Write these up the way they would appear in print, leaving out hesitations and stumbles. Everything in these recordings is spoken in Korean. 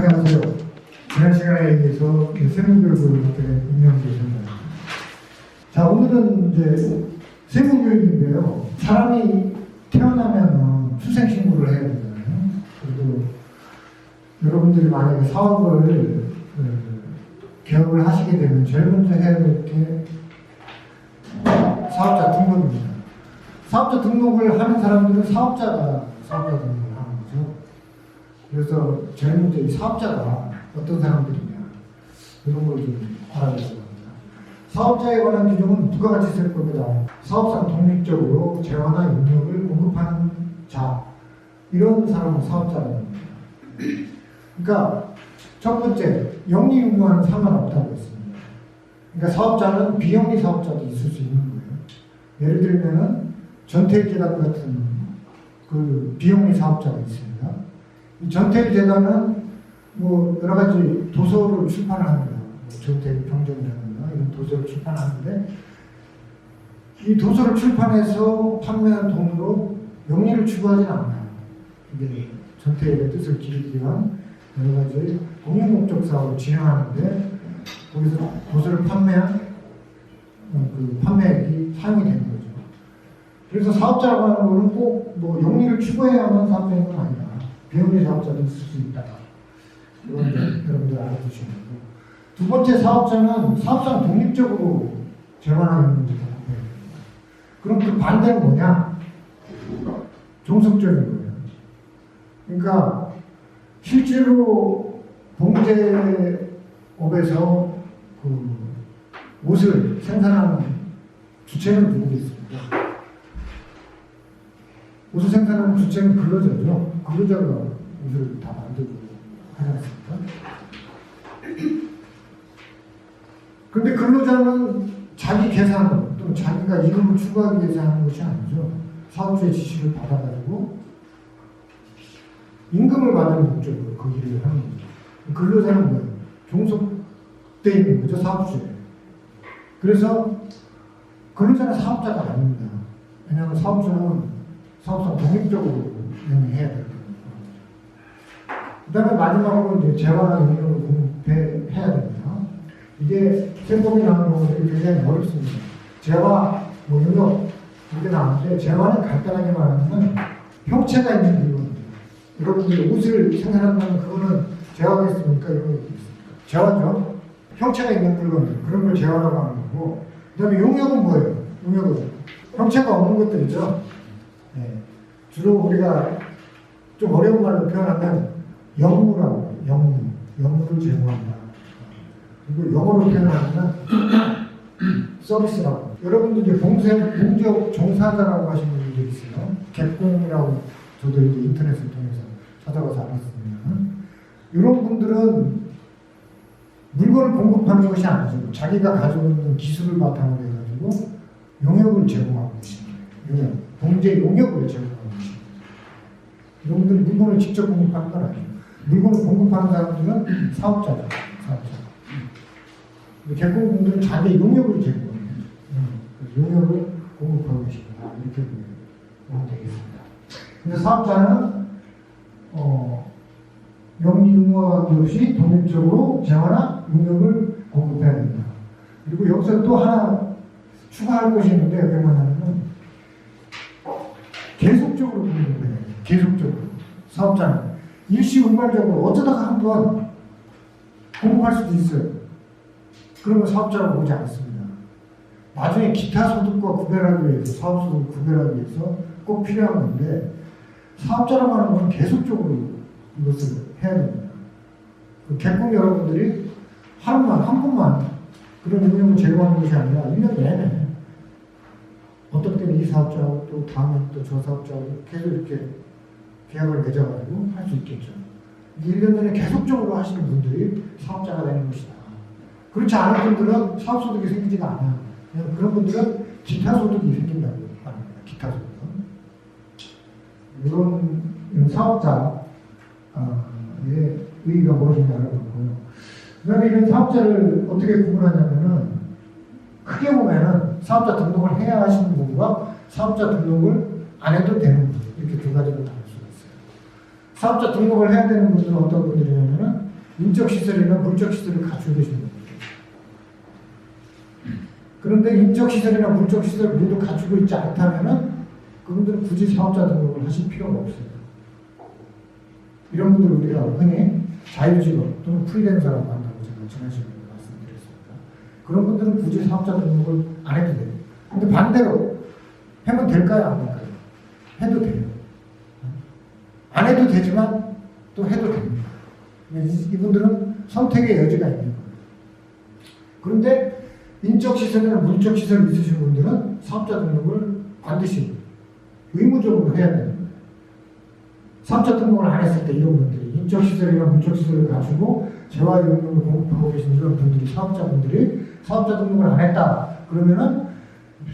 안녕하세요. 지난 시간에 의해서 세무교육을 어떻게 운영되셨나요? 자, 오늘은 이제 세무교육인데요. 사람이 태어나면 출생신고를 해야 되잖아요. 그리고 여러분들이 만약에 사업을 개업을 하시게 되면 제일 먼저 해야 될 게 사업자 등록입니다. 사업자 등록을 하는 사람들은 사업자 등록을 하는 거죠. 그래서 제일 먼저 이 사업자가 어떤 사람들이냐 이런 걸 좀 알아보려고 합니다. 사업자에 관한 규정은 부가가치세법에 나온 사업상 독립적으로 재화나 인력을 공급하는 자, 이런 사람은 사업자라는 겁니다. 그러니까 첫 번째, 영리 유무와는 상관없다고 했습니다. 그러니까 사업자는 비영리 사업자도 있을 수 있는 거예요. 예를 들면은 전태일재단 같은 그 비영리 사업자가 있습니다. 이 전태일재단은 뭐 여러 가지 도서를 출판을 합니다. 전태일 평전이라든가 이런 도서를 출판하는데 이 도서를 출판해서 판매한 돈으로 영리를 추구하지는 않아요. 이게 전태일의 뜻을 기리기 위한 여러 가지 공익목적 사업을 진행하는데 거기서 도서를 판매한 그 판매액이 사용이 되는 거죠. 그래서 사업자라고 하는 거는 꼭 뭐 영리를 추구해야만 사업자인 건 아니다. 비영리 사업자도 있을 수 있다. 이건 여러분들 알아두시면 되고. 두 번째, 사업자는 사업상 독립적으로 재관하고 있는 겁니다. 그럼 그 반대는 뭐냐? 종속적인 거예요. 그러니까 실제로 봉제업에서 그 옷을 생산하는 주체는 누구겠습니까? 옷을 생산하는 주체는 근로자죠. 근로자가 옷을 다 만들고 하지 않습니까? 그런데 근로자는 자기 계산으로 또는 자기가 이름을 추구하기 위해서 하는 것이 아니죠. 사업주의 지시를 받아가지고 임금을 받는 목적으로 그 일을 하는 거죠. 근로자는 뭐예요? 종속되어 있는 거죠, 사업주에. 그래서 근로자는 사업자가 아닙니다. 왜냐하면 사업주는 사업상 독립적으로 운영해야 될 거예요. 그 다음에 마지막으로 이제 재화나 인력을 공급해야 됩니다. 이게 세법이 나오는 것들이 굉장히 어렵습니다. 재화, 뭐 인력 이렇게 나오는데 재화는 간단하게 말하면 형체가 있는 물건입니다. 여러분들이 옷을 생산한다면 그거는 재화겠습니까? 이런 거 있습니까? 재화죠. 형체가 있는 물건들, 그런 걸 재화라고 하는 거고, 그 다음에 용역은 뭐예요? 용역은 형체가 없는 것들이죠. 네. 주로 우리가 좀 어려운 말로 표현하면 영무라고 해요. 영무를 제공한다. 그리고 영어로 표현하면 서비스라고. 여러분들 이제 봉제업 종사자라고 하시는 분들이 있어요. 개공이라고 저도 이제 인터넷을 통해서 찾아가서 알았습니다. 이런 분들은 물건을 공급하는 것이 아니죠. 자기가 가지고 있는 기술을 바탕으로 해가지고 용역을 제공하고 있습니다. 봉제 용역을 제공하고 있습니다. 여러분들이 물건을 직접 공급하는 건 아니에요. 물건을 공급하는 사람들은 사업자죠. 사업자. 개공분들은 자기 용역을 제공합니다. 용역을 공급하고 계십니다. 이렇게 보면 되겠습니다. 그래서 사업자는 영리 유무와 관계없이 독립적으로 재화나 용역을 공급해야 됩니다. 그리고 여기서 또 하나 추가할 것이 있는데 여기 뭐냐면 계속적으로 공급해야 돼요. 계속적으로. 사업자는 일시불발적으로 어쩌다가 한번 공급할 수도 있어요. 그러면 사업자라고 보지 않습니다. 나중에 기타 소득과 구별하기 위해서, 사업 소득을 구별하기 위해서 꼭 필요한 건데, 사업자라고 하는 건 계속적으로 이것을 해야 됩니다. 그 개공 여러분들이 한 번만 그런 운영을 제공하는 것이 아니라 1년 내내 어떤 때는 이 사업자하고 또 다음엔 또 저 사업자하고 계속 이렇게 계약을 맺어가지고 할 수 있겠죠. 1년 내내 계속적으로 하시는 분들이 사업자가 되는 것이다. 그렇지 않은 분들은 사업소득이 생기지가 않아요. 그런 분들은 기타 소득이 생긴다고 합니다. 기타 소득. 이런 사업자의 의의가 무엇인지 알아보고요. 그 다음에 이런 사업자를 어떻게 구분하냐면은 크게 보면은 사업자 등록을 해야 하시는 분과 사업자 등록을 안 해도 되는 분, 이렇게 두 가지로 나눌 수가 있어요. 사업자 등록을 해야 되는 분들은 어떤 분들이냐면은 인적시설이나 물적시설을 갖추고 계시는 겁니다. 그런데 인적시설이나 물적시설을 모두 갖추고 있지 않다면 그분들은 굳이 사업자 등록을 하실 필요가 없어요. 이런 분들 우리가 흔히 자유직업 또는 프리랜서라고 한다고 제가 지난 시간에 말씀드렸습니다. 그런 분들은 굳이 사업자 등록을 안 해도 돼요. 근데 반대로 하면 될까요? 안 될까요? 해도 돼요. 안 해도 되지만 또 해도 됩니다. 이분들은 선택의 여지가 있는 거예요. 그런데 인적시설이나 물적시설이 있으신 분들은 사업자 등록을 반드시 의무적으로 해야 됩니다. 사업자 등록을 안 했을 때 이런 분들이 인적시설이나 물적시설을 갖추고 재화용역을 공급하고 계신 이런 분들이 사업자분들이 사업자 등록을 안 했다 그러면은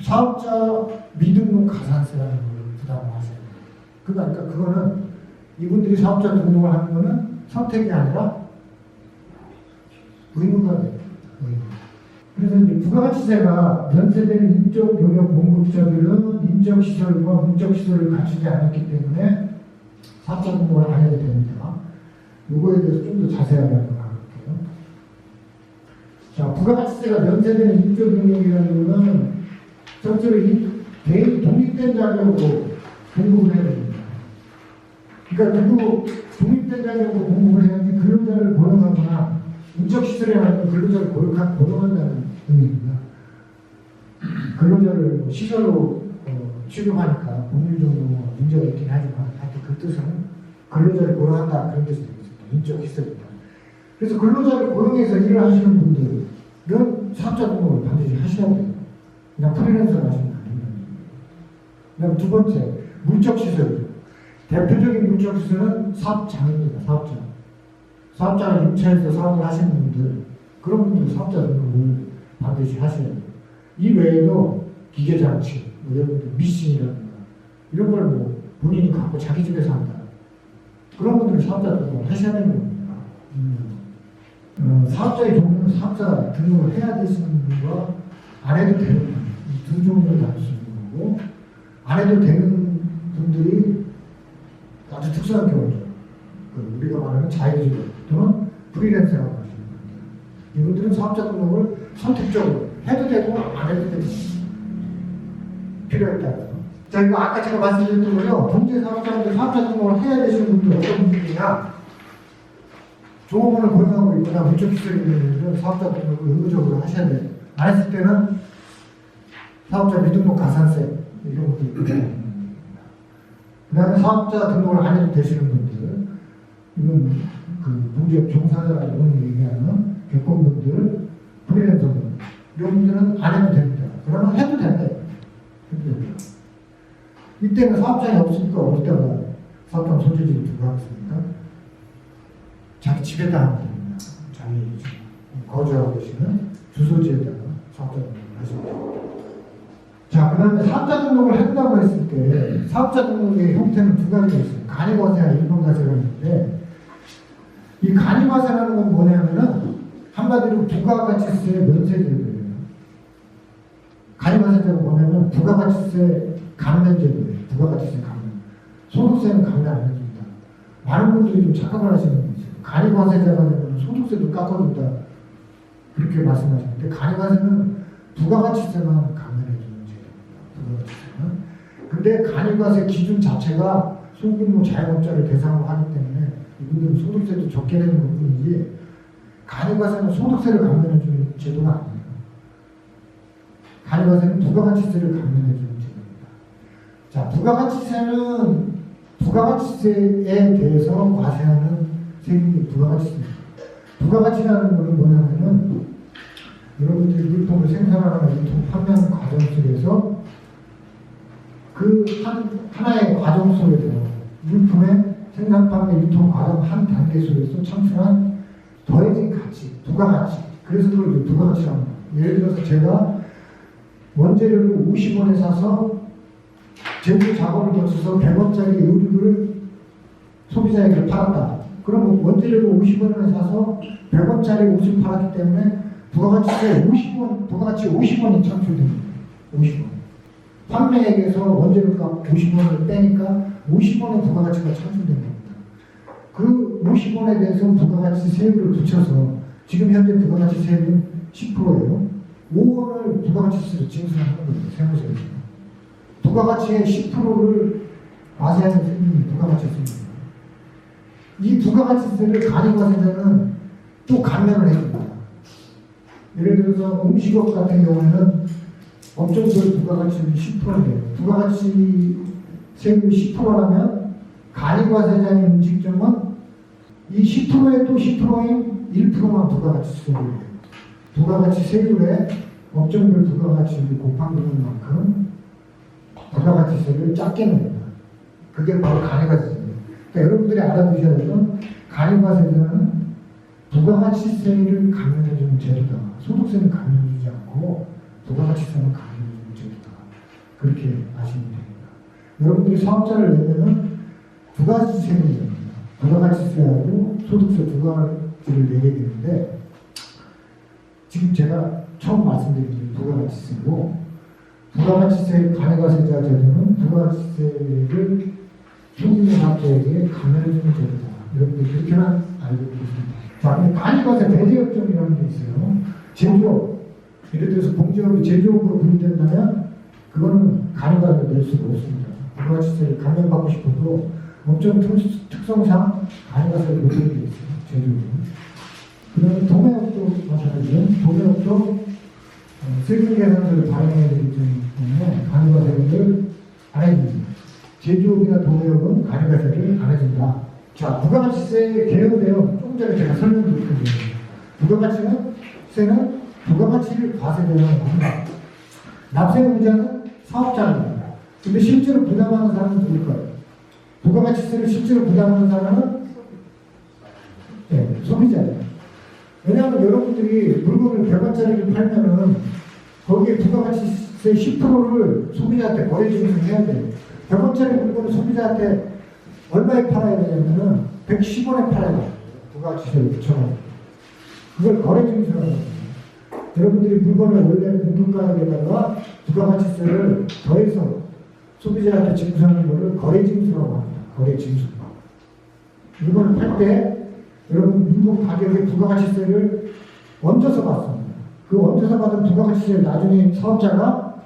사업자 미등록 가산세라는 걸 부담을 하셔야 돼요. 그러니까 그거는 이분들이 사업자 등록을 하는 거는 선택이 아니라 의무가 돼요. 그래서 이제 부가가치세가 면세되는 인적 용역 공급자들은 인적시설과 물적시설을 갖추지 않았기 때문에 사업자 등록을 안 해도 됩니다. 이거에 대해서 좀 더 자세하게 한번 알아볼게요. 자, 부가가치세가 면세되는 인적 용역이라는 것은 전체로 개인 독립된 자격으로 공급을 해야 됩니다. 그러니까 누구 독립된 자격으로 공급을 해야지 근로자를 고용하거나 인적시설에 맞는 근로자를 고용한다는 의미입니다. 근로자를 시설로 취급하니까 법률적으로 문제가 있긴 하지만 하여튼 그 뜻은 근로자를 고용한다 그런 뜻이 되겠습니다. 인적시설입니다. 그래서 근로자를 고용해서 일을 하시는 분들은 사업자 등록을 반드시 하셔야 돼요. 그냥 프리랜서를 하시면 안 된다는 얘기예요. 그다음 두 번째, 물적시설. 대표적인 물적시설은 사업장입니다. 사업장. 사업장을 임차해서 사업을 하시는 분들, 그런 분들 사업자 등록을 반드시 하셔야 돼요. 이 외에도 기계장치, 예를 들어 미싱이라든가 이런 걸 뭐 본인이 갖고 자기 집에서 한다. 그런 분들은 사업자 등록을 하셔야 되는 겁니다. 사업자의 경우는 사업자 등록을 해야 되시는 분과 안 해도 되는 분, 이 두 종류를 나눌 수 있는 거고, 안 해도 되는 분들이 아주 특수한 경우죠. 우리가 말하는 자유직업 또는 프리랜서라고 하시는 분들. 이분들은 사업자 등록을 선택적으로 해도 되고 안 해도 되고 필요에 따라서. 자, 이거 아까 제가 말씀드렸던 거요. 범죄 사업자분들 사업자 등록을 해야 되시는 분들 어떤 분들이냐? 종업원을 고용하고 있거나 물적시설이 있는 분들은 사업자 등록을 의무적으로 하셔야 돼요. 안 했을 때는 사업자 미등록 가산세 이런 것도 있고. 그 다음에 사업자 등록을 안 해도 되시는 분들, 이건 그 문제업 종사자라고 얘기하는 개건분들, 프리랜서분들, 이런 분들은 안 해도 됩니다. 그러면 해도 된대요. 해도 됩니다. 이때는 사업장이 없으니까 어디다가 사업장 소재지를 두고 하겠습니까? 자기 집에다 하면 됩니다. 자기 거주하고 계시는 주소지에다가 사업자 등록을 하시면 됩니다. 자, 그 다음에 사업자 등록을 한다고 했을 때 사업자 등록의 형태는 두 가지가 있어요. 간이과세와 일본과세가 있는데 이 간이과세라는 건 뭐냐면은 한마디로 부가가치세 면세제도예요. 간이과세제가 뭐냐면 부가가치세 감면제도예요. 부가가치세 감면. 소득세는 감면 안 해줍니다. 많은 분들이 좀 착각을 하시는 게 있어요. 간이과세제가 되면 소득세도 깎아준다. 그렇게 말씀하시는데 간이과세는 부가가치세만 감면해주는 제도입니다. 부가가치세는. 근데 간이과세 기준 자체가 소규모 자영업자를 대상으로 하기 때문에 이분들은 소득세도 적게 내는 것 뿐이지 간이과세는 소득세를 감면해주는 제도가 아니에요. 간이과세는 부가가치세를 감면해주는 제도입니다. 자, 부가가치세는 부가가치세에 대해서 과세하는 세금이 부가가치세입니다. 부가가치라는 것은 뭐냐면은 여러분들이 물품을 생산하거나 유통 판매하는 과정 속에서 그 하나의 과정 속에서 물품의 생산, 판매, 유통 과정 한 단계 속에서 창출한 더해진 가치, 부가가치. 그래서 그걸 부가가치라고 합니다. 예를 들어서 제가 원재료를 50원에 사서 제조 작업을 거쳐서 100원짜리 의류를 소비자에게 팔았다. 그럼 원재료를 50원에 사서 100원짜리 옷을 팔았기 때문에 부가가치세 50원, 부가가치 50원이 창출됩니다. 50원. 판매액에서 원재료값 50원을 빼니까 50원의 부가가치가 창출된 겁니다. 그 50원에 대해서 부가가치 세율을 붙여서 지금 현재 부가가치 세율은 10%예요. 5원을 부가가치세로 징수하는 거예요. 세무서에서. 부가가치의 10%를 과세하는 세금이 부가가치세입니다. 이 부가가치세를 간이과세자는 또 감면을 해줍니다. 예를 들어서 음식업 같은 경우에는 업종별 부가가치율이 10%인데요. 부가가치 세율이 10%라면 간이과세자의 음식점은 이 10%에 또 10%인 1%만 부가가치 세율이에요. 부가가치 세율에 업종별 부가가치율이 곱한 부분만큼 부가가치세를 작게 냅니다. 그게 바로 간이과세제입니다. 그러니까 여러분들이 알아두셔야 되는 간이과세제는 부가가치세를 감면해주는 제도다. 소득세는 감면해주지 않고 부가가치세는 감면해주는 제도다. 그렇게 아시면 됩니다. 여러분들이 사업자를 내면은 두 가지 세금이 됩니다. 부가가치세하고 소득세 두 가지를 내게 되는데 지금 제가 처음 말씀드린 부가가치세고 부가가치세 간이과세자 제도는 부가가치세를 소득세자에게 감면해주는 제도다. 여러분들 그렇게만 알고 계십니다. 자, 간이과세 배제업종이라는 게 있어요. 제조업, 예를 들어서 공제업이 제조업으로 분류된다면 그거는 간이과세를 낼 수가 없습니다. 부가가치세를 감면받고 싶어도 업종 특성상 간이과세를 못 내게 있어요. 제조업은. 그 다음에 도매업도 마찬가지죠. 도매업도 세금계산서를 발행해야 되기 때문에 간이과세를 안 해줍니다. 제조업이나 도매업은 간이과세를 안 해준다. 자, 부가가치세 개혁되어 조금 전에 제가 설명드렸던 거예요. 부가가치세는 부가가치를 과세되는 겁니다. 납세의무자는 사업자입니다. 근데 실제로 부담하는 사람은 누굴까요? 부가가치세를 실제로 부담하는 사람은 소비자예요. 왜냐하면 여러분들이 물건을 100원짜리를 팔면은 거기에 부가가치세 10%를 소비자한테 거래증을 해야 돼요. 100원짜리 물건을 소비자한테 얼마에 팔아야 되냐면은 110원에 팔아야 돼요. 부가가치세를 붙여가지고. 그걸 거래증서라고 합니다. 여러분들이 물건을 원래 공급가격에다가 부가가치세를 더해서 소비자한테 징수하는 것을 거래징수라고 합니다. 거래징수. 물건을 팔 때 여러분 물건 가격에 부가가치세를 얹어서 받습니다. 그 얹어서 받은 부가가치세를 나중에 사업자가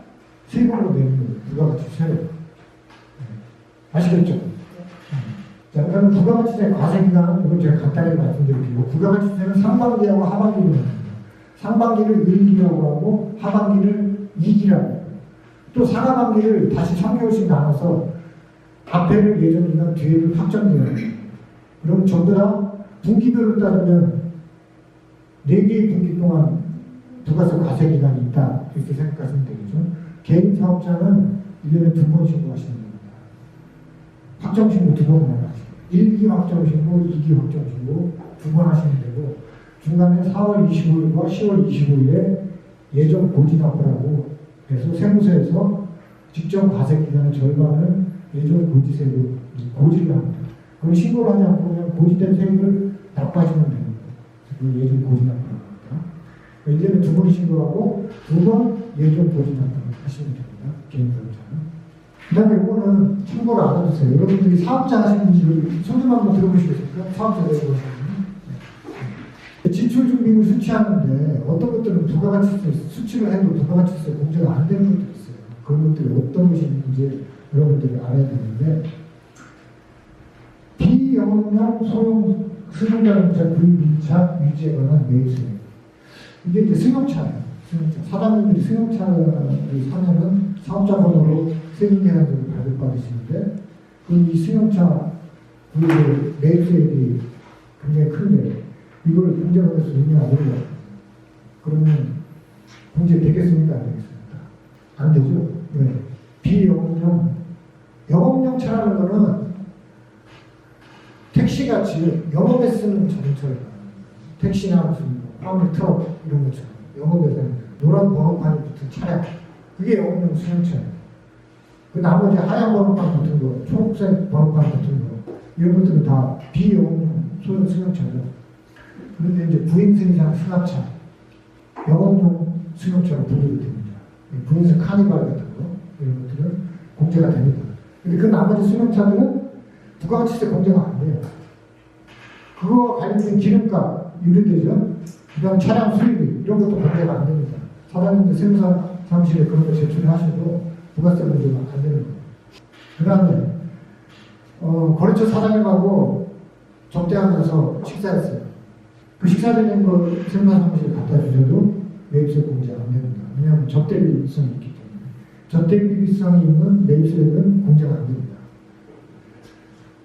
세금으로 내는 거예요. 부가가치세를. 아시겠죠? 자, 그러면 부가가치세 과세기간은 이걸 제가 간단히 말씀드릴게요. 부가가치세는 상반기하고 하반기로 나눕니다. 상반기를 1기라고 하고 하반기를 2기라고 해요. 또 상하반기를 다시 3개월씩 나눠서 앞에를 예정기간, 뒤에를 확정기간. 그럼 전부 다 분기별로 따르면 4개의 분기 동안 부가세 과세기간이 있다. 이렇게 생각하시면 되겠죠. 개인 사업자는 1년에 2번 신고하시는 겁니다. 확정신고 2번만 하시고 1기 확정신고, 2기 확정신고 2번 하시면 되고 중간에 4월 25일과 10월 25일에 예정 고지납부라고 해서 세무서에서 직전 과세기간의 절반을 예정 고지세로 고지를 합니다. 그럼 신고를 하지 않고 그냥 고지된 세금을 납부하시면 됩니다. 그걸 예정 고지납부라고 합니다. 1년에 2번 신고하고 2번 예정 고지납부를 하시면 됩니다. 개인 사업자는. 그 다음에 이거는 참고로 알아두세요. 여러분들이 사업자 하시는 분들 손좀 한번 들어보시겠습니까? 사업자 되고 지출 준비를 수취하는데 어떤 것들은 부가가치세 수취를 해도 부가가치세 공제가 안 되는 것도 있어요. 그런 것들이 어떤 것이 있는지 여러분들이 알아야 되는데 비영업용 소형 승용자동차 구입2차 유지에 관한 매입세 이게 이제 승용차예요. 승용차. 사장님들이 승용차를 사면은 사업자 번호로 세금계산서를 발급받으시는데 이 승용차 구입의 매입세액이 굉장히 큰데 이걸 공제받을 수 있냐 안 되냐 그러면 공제 되겠습니까 안 되겠습니까? 안 되죠. 왜? 비영업용 영업용 차라는 거는 택시같이 영업에 쓰는 자동차를 택시나 무슨 화물 트럭 이런 것처럼 영업에서는 노란 번호판이 붙은 차량 그게 영업용 승용차예요. 그 나머지 하얀 번호판 붙은 거 초록색 번호판 붙은 거 이런 것들은 다 비영업용 소형 승용차죠. 그런데 이제 부인승 이상 승합차, 영업용 승용차로 분류가 됩니다. 부인승 카니발 같은 거, 이런 것들은 공제가 됩니다. 근데 그 나머지 승용차들은 부가가치세 공제가 안 돼요. 그거와 관련된 기름값, 유리되죠? 그 다음 차량 수리비, 이런 것도 문제가 안 됩니다. 사장님들 세무사 사무실에 그런 거 제출하셔도 부가세 문제가 안 되는 거예요. 그 다음에, 거래처 사장님하고 접대하면서 식사했어요. 그 식사되는 거 세무사 사무실에 갖다 주셔도 매입세 공제가 안 됩니다. 왜냐하면 접대비성이 있기 때문에. 접대비성이 있는 매입세는 공제가 안 됩니다.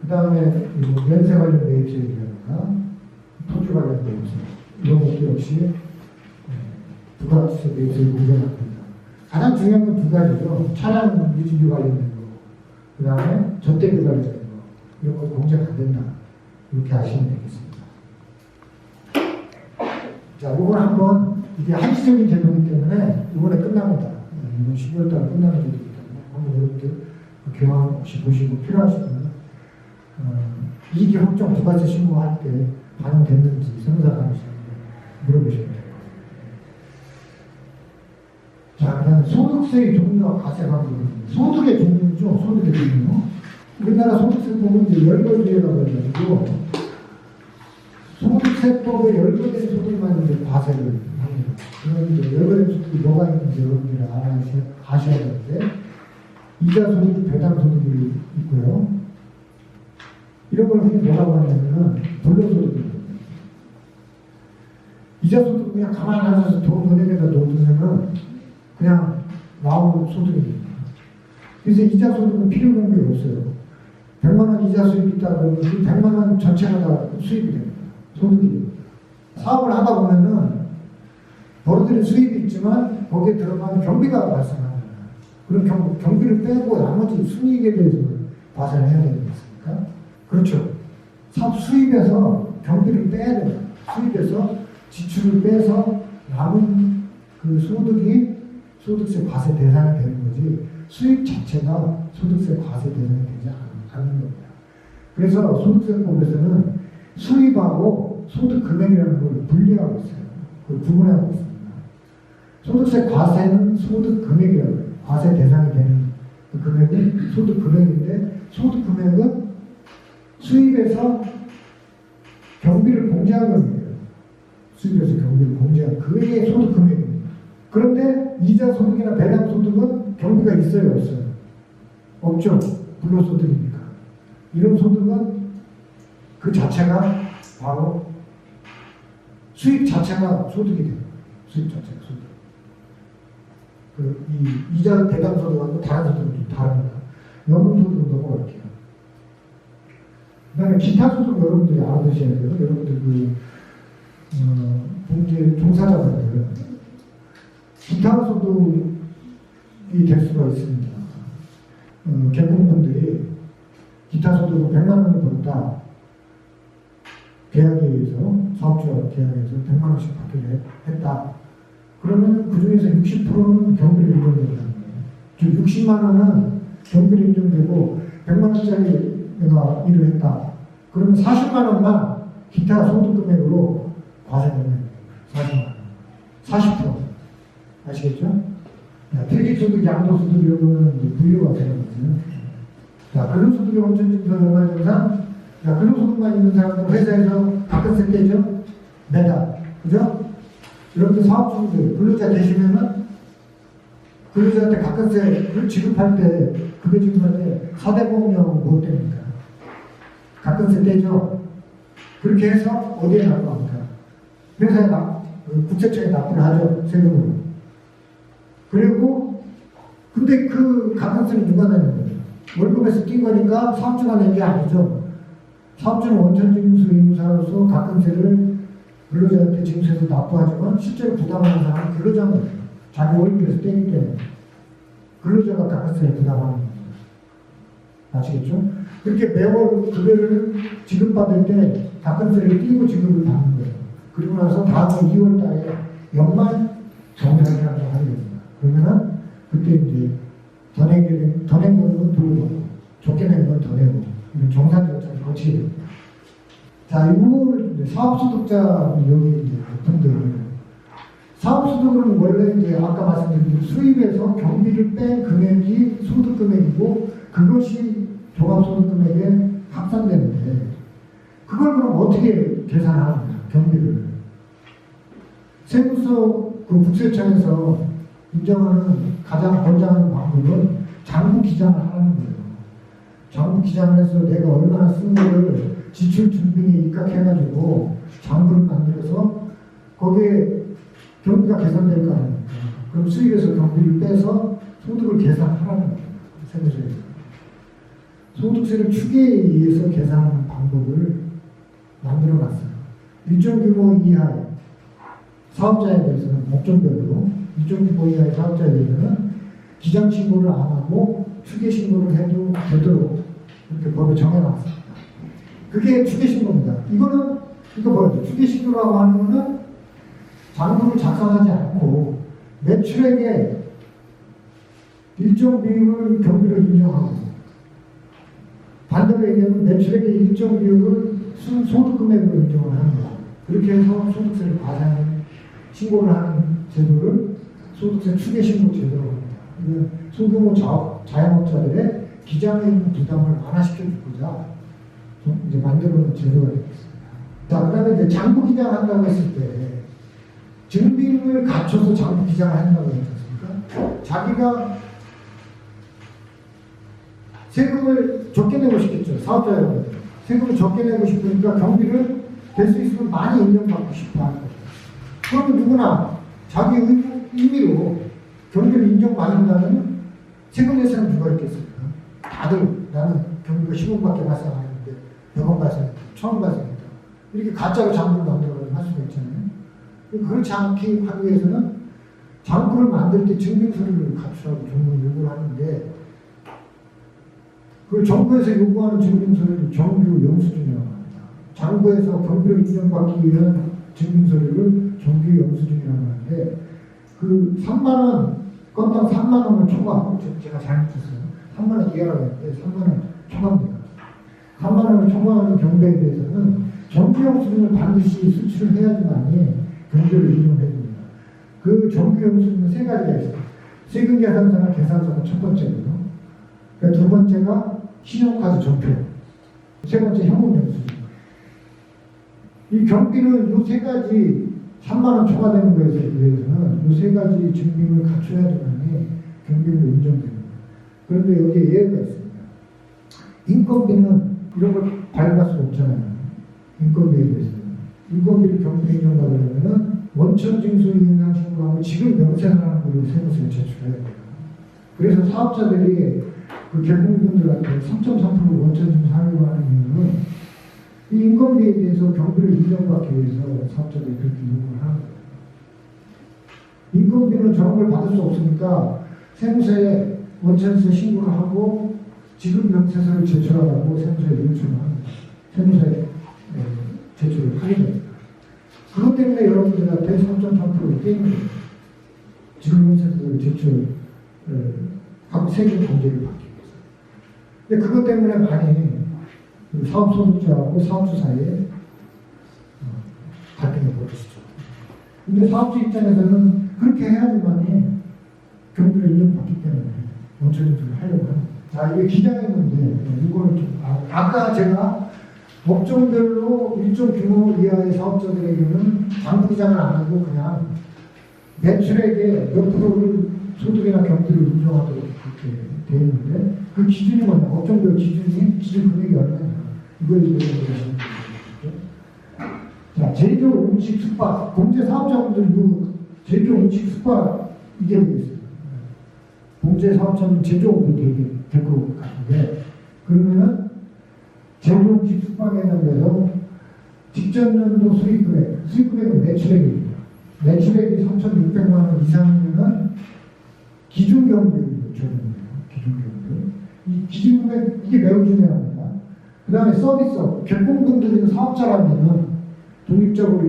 그 다음에 연세 관련 매입세라든가 토지 관련 매입세 이런 것도 역시 부가세 매입세 공제가 안 됩니다. 가장 중요한 건 두 가지죠. 차량 유지비 관련된 거, 그 다음에 접대비 관련된 거 이런 거 공제가 안 된다. 이렇게 아시면 되겠습니다. 자, 이건 한번 이게 한시적인 제도이기 때문에 이번에 끝납니다. 이번 12월 달에 끝나는 제도이기 때문에 한번 여러분들 교환 혹시 보시고 필요하시면 이익이 확정 부가세 신고할 때 반영됐는지 세무사 사무실에 물어보시면 돼요. 자, 그 다음에 소득세의 종류와 과세 방법입니다. 소득의 종류죠. 소득의 종류. 우리나라 소득세법은 이제 10가지라고 해가지고 소득세법에 10가지 소득만 이제 과세를 합니다. 그럼 이제 10가지 소득이 뭐가 있는지 여러분들이 아셔야 되는데 이자 소득, 배당 소득이 있고요. 이런 걸 흔히 뭐라고 하냐면은 불로소득입니다. 이자 소득 그냥 가만히 앉아서 돈 은행에다 넣어두면은 그냥 나오는 소득입니다. 그래서 이자 소득은 필요 관계가 없어요. 100만 원 이자 수입이 있다 그러면 그 100만 원 전체가 다 수입이 됩니다. 소득이 됩니다. 사업을 하다 보면은 벌어들인 수입이 있지만 거기에 들어가는 경비가 발생합니다. 그럼 경비를 빼고 나머지 순이익에 대해서 과세를 해야 되지 않습니까? 그렇죠. 사업 수입에서 경비를 빼야 됩니다. 수입에서 지출을 빼서 남은 그 소득이 소득세 과세 대상이 되는 거지 수입 자체가 소득세 과세 대상이 되지 않는 겁니다. 그래서 소득세법에서는 수입하고 소득 금액이라는 걸 분리하고 있어요. 그걸 구분하고 있습니다. 소득세 과세는 소득 금액이라고 해요. 과세 대상이 되는 그 금액은 소득 금액인데 소득 금액은 수입에서 경비를 공제한 금액이에요. 수입에서 경비를 공제한 그게 소득 금액입니다. 그런데 이자 소득이나 배당 소득은 경비가 있어요, 없어요? 없죠. 불로소득이니까. 이런 소득은 그 자체가 바로 수입 자체가 소득이 돼요. 수입 자체가 소득. 이 이자 배당 소득하고 다른 소득은 좀 다릅니다. 연금 소득은 넘어갈게요. 그 다음에 기타 소득 여러분들이 알아두셔야 돼요. 여러분들 봉제 종사자분들 기타 소득이 될 수가 있습니다. 개공분들이 기타 소득을 100만 원을 벌었다. 계약에 의해서 사업주와 계약에 의해서 100만 원씩 받기로 했다. 그러면 그 중에서 60%는 경비를 인정된다는 거예요. 즉 60만 원은 경비를 인정되고 100만 원짜리 내가 일을 했다. 그러면 40만 원만 기타 소득 금액으로 과세되는 40만 원. 40%. 아시겠죠? 퇴직소득, 양도소득 이런 거는 이제 분류가 되는 거거든요. 자, 근로소득의 원천징수 얼마 정상? 자, 근로소득만 있는 사람들 회사에서 가끔씩 떼죠? 매달. 그죠? 여러분들 사업주분들 근로자 되시면은 근로자한테 가끔세를 지급할 때, 급여 지급할 때 4대 보험료는 못 떼니까. 가끔세 떼죠? 그렇게 해서 어디에 납부합니까? 회사에 국세청에 납부를 하죠, 세금으로. 그리고 근데 그 가끔세는 누가 내는 거예요? 월급에서 뛴 거니까 사업주가 낸 게 아니죠. 사업주는 원천징수 의무사로서 가끔세를 근로자한테 징수해서 납부하지만 실제로 부담하는 사람은 근로자는 자기 월급에서 떼기 때문에 근로자가 가끔세에 부담하는 겁니다. 아시겠죠? 그렇게 매월 급여를 지급받을 때 가끔세를 띄고 지급을 받는 거예요. 그리고 나서 다음 2월 달에 연말 정산이라고 하게 됩니다. 그러면은 그때 이제 더 낸 거는 돌고 적게 낸 건 더 내고 이런 정산 절차를 거치게 됩니다. 자, 이걸 사업소득자 여기 이제 분들 사업소득은 원래 이제 아까 말씀드린 수입에서 경비를 뺀 금액이 소득 금액이고 그것이 종합소득 금액에 합산되는데 그걸 그럼 어떻게 계산하는 거예요. 경비를. 세무서 그 국세청에서 인정하는 가장 권장하는 방법은 장부 기장을 하는 거예요. 장부 기장을 해서 내가 얼마나 쓴 거를 지출 준비에 입각해가지고 장부를 만들어서 거기에 경비가 계산될 거 아닙니까? 그럼 수입에서 경비를 빼서 소득을 계산하라는 거예요. 세무서에서. 소득세를 추계에 의해서 계산하는 방법을 만들어 놨어요. 일정 규모 이하의 사업자에 대해서는 업종별로, 일정 규모 이하의 사업자에 대해서는 기장 신고를 안 하고 추계 신고를 해도 되도록 이렇게 법에 정해놨습니다. 그게 추계 신고입니다. 이거 뭐예요? 추계 신고라고 하는 거는 장부를 작성하지 않고 매출액의 일정 비율을 경비로 인정하고, 반대로 얘기하면 매출액의 일정 비율을 소득금액으로 인정을 하는 거예요. 그렇게 해서 소득세를 과세하는 신고를 하는 제도를 소득세 추계 신고 제도로 합니다. 이건 소규모 자영업자들의 기장의 부담을 완화시켜주고자 이제 만들어놓은 제도가 되겠습니다. 자, 그다음에 이제 장부 기장한다고 했을 때 증빙을 갖춰서 장부 기장을 한다고 했지 않습니까? 자기가 세금을 적게 내고 싶겠죠. 사업자 여러분. 세금을 적게 내고 싶으니까 경비를 될 수 있으면 많이 인정받고 싶어 하는 거죠. 그러면 누구나 자기 의미로 경비를 인정받는다면 세금 낼 사람 누가 있겠습니까? 다들 나는 경비가 10원밖에 발생 안 했는데 100원 발생했다, 1000원 발생했다. 이렇게 가짜로 장부를 만들어서 할 수가 있잖아요. 그렇지 않게 하기 위해서는 장부를 만들 때 증빙서류를 갖추라고 정부는 요구를 하는데, 그 정부에서 요구하는 증빙서류를 정규 영수증이라고 합니다. 장부에서 경비를 인정받기 위한 증빙서류를 정규 영수증이라고 하는데, 그 3만원, 건당 3만원을 초과, 제가 잘못했어요. 3만원 이하라고 했는데 3만원 초과입니다. 3만원을 초과하는 경비에 대해서는 정규 영수증을 반드시 수출을 해야지만이 경비를 인정해줍니다. 그 정규 영수증은 세 가지가 있어요. 세금 계산서나 계산서가 첫 번째고요. 그러니까 두 번째가 신용카드 전표, 세 번째 현금 영수증. 이 경비는 이 세 가지 3만원 초과되는 것에 대해서는 이 세 가지 증빙을 갖춰야지만이 경비로 인정됩니다. 그런데 여기에 예외가 있습니다. 인건비는 이런 걸 발행할 수 없잖아요. 인건비에 대해서는. 인건비를 경비 인정받으려면 원천징수 인상신고를 하고 지금 명세하는 걸로 세무서에 제출해야 돼요. 그래서 사업자들이 그 개공분들한테 3.3% 원천징수 하려고 하는 이유는 이 인건비에 대해서 경비를 인정받기 위해서 사업자들이 그렇게 요구를 하는 거예요. 인건비는 저런 걸 받을 수 없으니까 세무서에 원천징수 신고를 하고 지급 명세서를 제출하라고 세무서에 요청을 합니다. 세무서에 제출을 하게 됩니다. 그것 때문에 여러분들한테 3.3%를 떼는 거예요. 지급 명세서를 제출하고 세금 공제를 받기 위해서. 근데 그것 때문에 많이 사업 소득자하고 사업주 사이에 갈등이 벌어지죠. 근데 사업주 입장에서는 그렇게 해야지만이 경비를 인정받기 때문에 원천징수를 하려고 합니다. 자, 이게 기장의 문제. 이거를 좀 아까 제가 업종별로 일정 규모 이하의 사업자들에게는 장부 기장을 안 하고 그냥 매출액의 몇 프로를 소득이나 경비를 인정하도록 그렇게 되어 있는데, 그 기준이 뭐냐? 업종별 기준 금액이 얼마냐? 이걸 얘기하시는 거죠. 자, 제조, 음식, 숙박, 공제 사업자분들 제조, 음식, 숙박 이게 되겠어요. 공제 사업자는 제조업이 될 것 같은데, 그러면은 제조, 음식, 숙박에 해당돼서 직전 연도 수익금액은 매출액입니다. 매출액이 3,600만 원 이상이면 기준경비를 적용해요. 기준경비. 이 기준금액 이게 매우 중요합니다. 그 다음에 서비스업, 개공분들이 사업자라면 독립적으로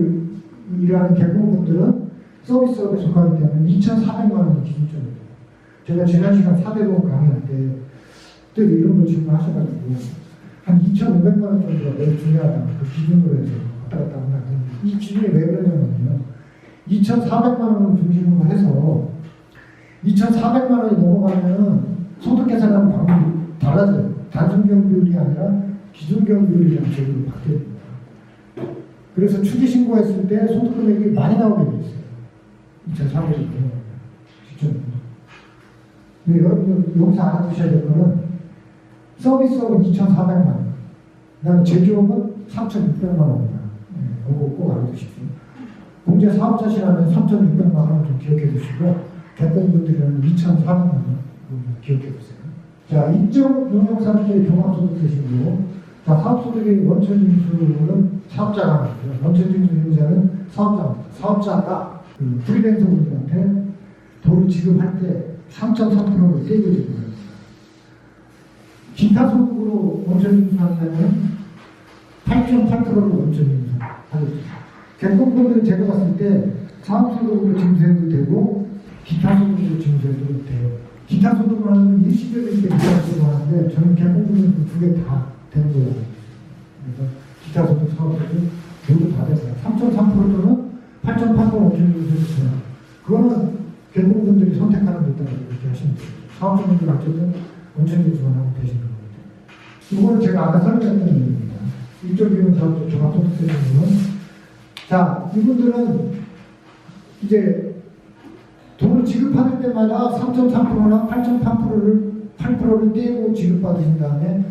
일하는 개공분들은 서비스업에 속하기 때문에 2,400만 원이 기준점이에요. 제가 지난 시간 4대보험 강의할 때 그때 이런 거 질문하셔가지고 한 2,500만 원 정도가 매우 중요하다. 그 기준으로 해서 왔다 갔다 하는 이 기준이 왜 그러냐면요. 2,400만 원을 중심으로 해서 2,400만 원이 넘어가면 소득 계산하는 방법이 달라져요. 단순 경비율이 아니라 기준 경비율이라는 제도로 바뀌어집니다. 그래서 추계 신고했을 때 소득 금액이 많이 나오게 돼 있어요. 2003년에. 기준. 여러분, 여기서 알아두셔야 될 거는 서비스업은 2,400만 원. 그 다음에 제조업은 3,600만 원입니다. 그거 꼭 알아두십시오. 공제 사업자시라면 3,600만 원 좀 기억해 두시고, 개공분들은 2,400만 원 기억해 두세요. 자, 인적 용역사업자의 종합소득 대신으로, 자, 사업소득의 원천징수는 사업자가 하고요. 원천징수 의무자는 사업자입니다. 사업자가 그 프리랜서분들한테 돈을 지급할 때 3.3%를 떼게 되고요. 기타 소득으로 원천징수한다면 8.8%를 원천징수하겠습니다. 개공분들은 제가 봤을 때 사업소득으로 징수해도 되고 기타 소득으로 징수해도 돼요. 기타 소득을 하는 일시적일 때 기타 소득을 하는데 저는 개공분들은 두 개 다 되는 거예요. 그래서 기타 소득, 사업소득 모두 다 됐어요. 3.3% 또는 8.8% 원천징수해주세요. 그거는 개공분들이 선택하는 데 따라 이렇게 하시면 돼요. 사업자분들은 어쨌든 원천징수만 하면 되시는 겁니다. 이거는 제가 아까 설명했던 이유입니다. 일조비용 사업자 종합소득세 정도는 자, 이분들은 이제 돈을 지급받을 때마다 3.3%나 8.3%를 떼고 지급받으신 다음에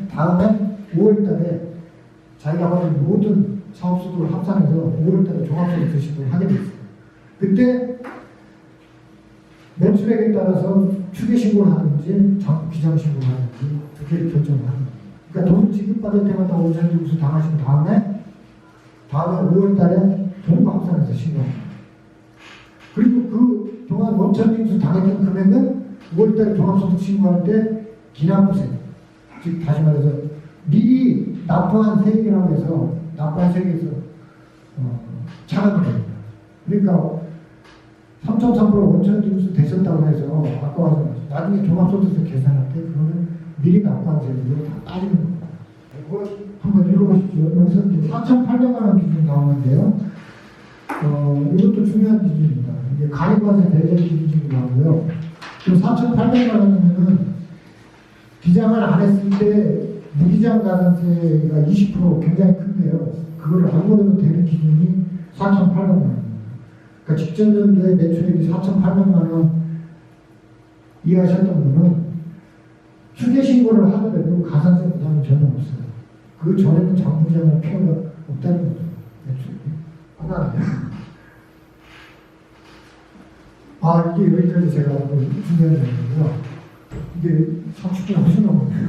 5월달에 자기가 받은 모든 사업소득을 합산해서 5월달에 종합소득세 신고를 하게 됐어요. 그때 매출액에 따라서 추계 신고를 하든지 장부 기장 신고를 하든지 두 개를 결정을 하는 거예요. 그러니까 돈 지급받을 때마다 원천징수 당하신 다음에 5월달에 전부 합산해서 신고합니다. 그리고 그 동안 원천징수 당했던 금액은 5월달에 종합소득 신고할 때 기납세, 즉 다시 말해서 미리 납부한 세액이라고 해서 납부한 세액에서 차감이 됩니다. 그러니까 3.3% 원천징수 되셨다고 해서 아까 와서 나중에 종합소득세 계산할 때 그거는 미리 납부한 세액으로 다 따지는 겁니다. 그거 한번 읽어보십시오. 여기서 이제 4,800만 원 기준 나오는데요. 이것도 중요한 기준입니다. 이게 가입과세 대제 기준이 나오고요. 그 4,800만 원이면은 기장을 안 했을 때 무기장 가산세가 20% 굉장히 큰데요. 그거를 안 걸어도 되는 기준이 4,800만 원입니다. 그러니까 직전 연도에 매출액이 4,800만 원 이하셨던 분은 추계 신고를 하더라도 가산세 부담이 전혀 없어요. 그 전에는 장부장할 필요가 없다는 거죠. 매출액이. 하나는요. 이게 여기까지 제가 중요한 내용이고요. 이게 30분 훨씬 넘었네요.